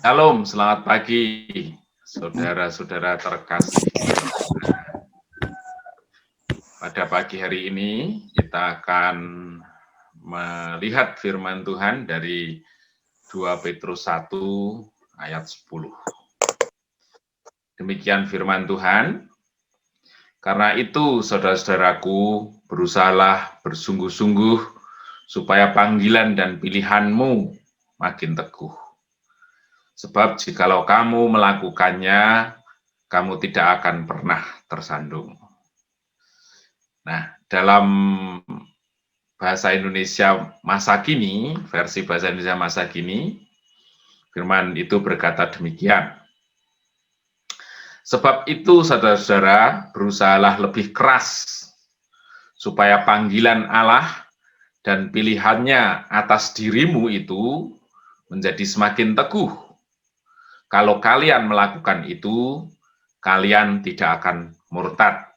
Salam, selamat pagi, saudara-saudara terkasih. Pada pagi hari ini kita akan melihat firman Tuhan dari 2 Petrus 1 ayat 10. Demikian firman Tuhan. Karena itu, saudara-saudaraku, berusahalah bersungguh-sungguh supaya panggilan dan pilihanmu makin teguh. Sebab jikalau kamu melakukannya, kamu tidak akan pernah tersandung. Nah, dalam bahasa Indonesia masa kini, versi bahasa Indonesia masa kini, firman itu berkata demikian. Sebab itu, saudara-saudara, berusahalah lebih keras supaya panggilan Allah dan pilihannya atas dirimu itu menjadi semakin teguh. Kalau kalian melakukan itu, kalian tidak akan murtad.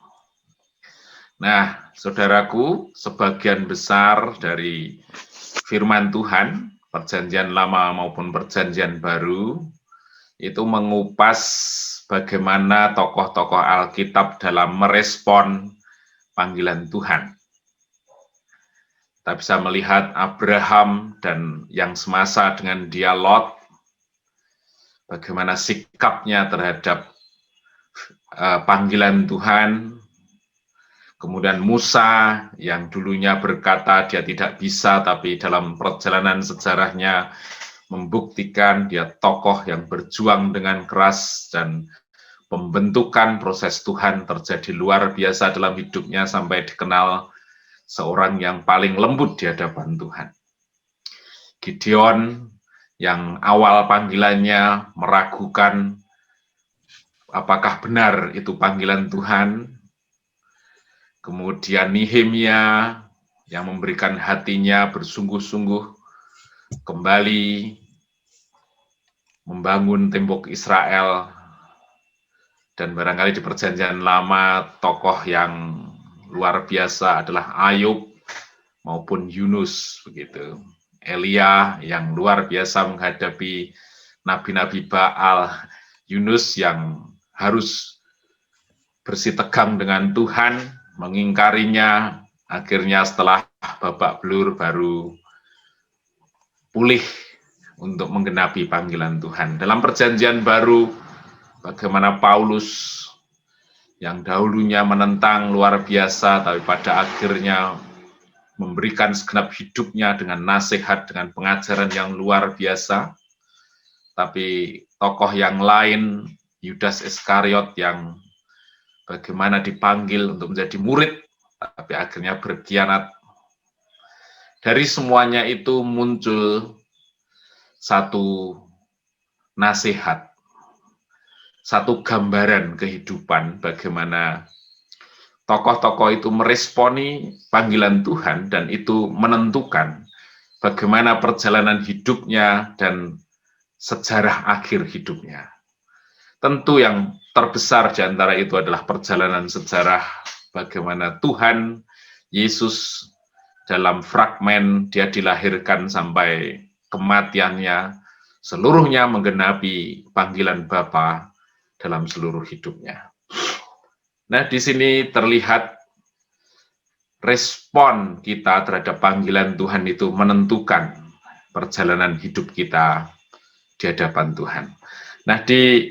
Nah, saudaraku, sebagian besar dari firman Tuhan, perjanjian lama maupun perjanjian baru, itu mengupas bagaimana tokoh-tokoh Alkitab dalam merespon panggilan Tuhan. Kita bisa melihat Abraham dan yang semasa dengan dia Lot, bagaimana sikapnya terhadap panggilan Tuhan. Kemudian Musa yang dulunya berkata dia tidak bisa, tapi dalam perjalanan sejarahnya membuktikan dia tokoh yang berjuang dengan keras dan pembentukan proses Tuhan terjadi luar biasa dalam hidupnya sampai dikenal seorang yang paling lembut di hadapan Tuhan. Gideon yang awal panggilannya meragukan apakah benar itu panggilan Tuhan. Kemudian Nehemia yang memberikan hatinya bersungguh-sungguh kembali membangun tembok Israel. Dan barangkali di perjanjian lama tokoh yang luar biasa adalah Ayub maupun Yunus begitu. Elia yang luar biasa menghadapi nabi-nabi Baal, Yunus yang harus bersitegang dengan Tuhan, mengingkarinya, akhirnya setelah babak belur baru pulih untuk menggenapi panggilan Tuhan. Dalam perjanjian baru, bagaimana Paulus yang dahulunya menentang luar biasa, tapi pada akhirnya memberikan segenap hidupnya dengan nasihat, dengan pengajaran yang luar biasa. Tapi tokoh yang lain, Yudas Iskariot yang bagaimana dipanggil untuk menjadi murid, tapi akhirnya berkhianat. Dari semuanya itu muncul satu nasihat, satu gambaran kehidupan bagaimana tokoh-tokoh itu meresponi panggilan Tuhan dan itu menentukan bagaimana perjalanan hidupnya dan sejarah akhir hidupnya. Tentu yang terbesar di antara itu adalah perjalanan sejarah bagaimana Tuhan Yesus dalam fragmen dia dilahirkan sampai kematiannya, seluruhnya menggenapi panggilan Bapa dalam seluruh hidupnya. Nah, di sini terlihat respon kita terhadap panggilan Tuhan itu menentukan perjalanan hidup kita di hadapan Tuhan. Nah, di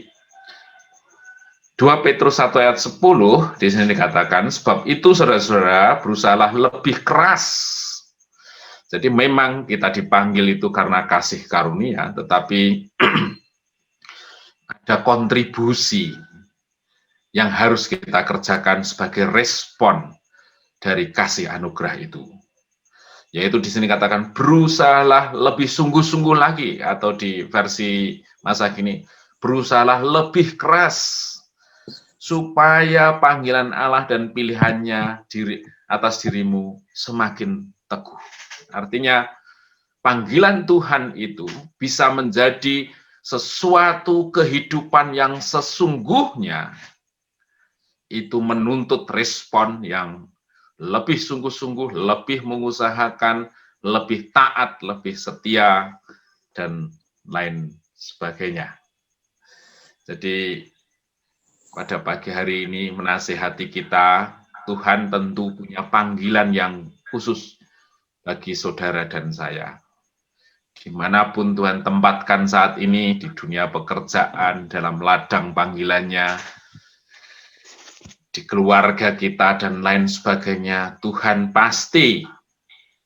2 Petrus 1 ayat 10, di sini dikatakan, sebab itu saudara-saudara berusahalah lebih keras. Jadi memang kita dipanggil itu karena kasih karunia, tetapi ada kontribusi yang harus kita kerjakan sebagai respon dari kasih anugerah itu. Yaitu di sini katakan, berusahalah lebih sungguh-sungguh lagi, atau di versi masa kini, berusahalah lebih keras supaya panggilan Allah dan pilihannya atas dirimu semakin teguh. Artinya, panggilan Tuhan itu bisa menjadi sesuatu kehidupan yang sesungguhnya itu menuntut respon yang lebih sungguh-sungguh, lebih mengusahakan, lebih taat, lebih setia, dan lain sebagainya. Jadi pada pagi hari ini menasihati kita, Tuhan tentu punya panggilan yang khusus bagi saudara dan saya. Dimanapun Tuhan tempatkan saat ini, di dunia pekerjaan, dalam ladang panggilannya, di keluarga kita, dan lain sebagainya, Tuhan pasti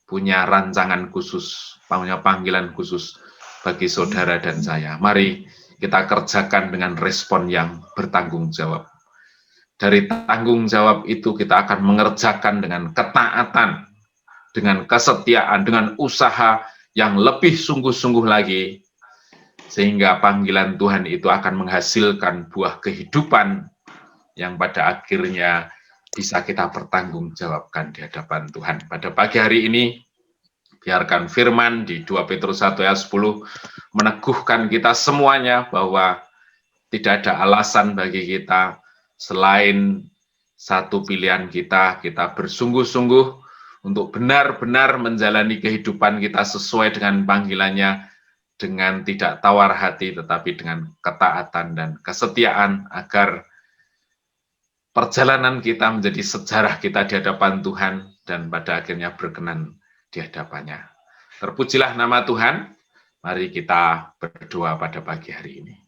punya rancangan khusus, punya panggilan khusus bagi saudara dan saya. Mari kita kerjakan dengan respon yang bertanggung jawab. Dari tanggung jawab itu kita akan mengerjakan dengan ketaatan, dengan kesetiaan, dengan usaha yang lebih sungguh-sungguh lagi, sehingga panggilan Tuhan itu akan menghasilkan buah kehidupan yang pada akhirnya bisa kita pertanggungjawabkan di hadapan Tuhan. Pada pagi hari ini, biarkan firman di 2 Petrus 1 ayat 10 meneguhkan kita semuanya bahwa tidak ada alasan bagi kita selain satu pilihan kita bersungguh-sungguh untuk benar-benar menjalani kehidupan kita sesuai dengan panggilannya, dengan tidak tawar hati, tetapi dengan ketaatan dan kesetiaan, agar perjalanan kita menjadi sejarah kita di hadapan Tuhan, dan pada akhirnya berkenan di hadapannya. Terpujilah nama Tuhan. Mari kita berdoa pada pagi hari ini.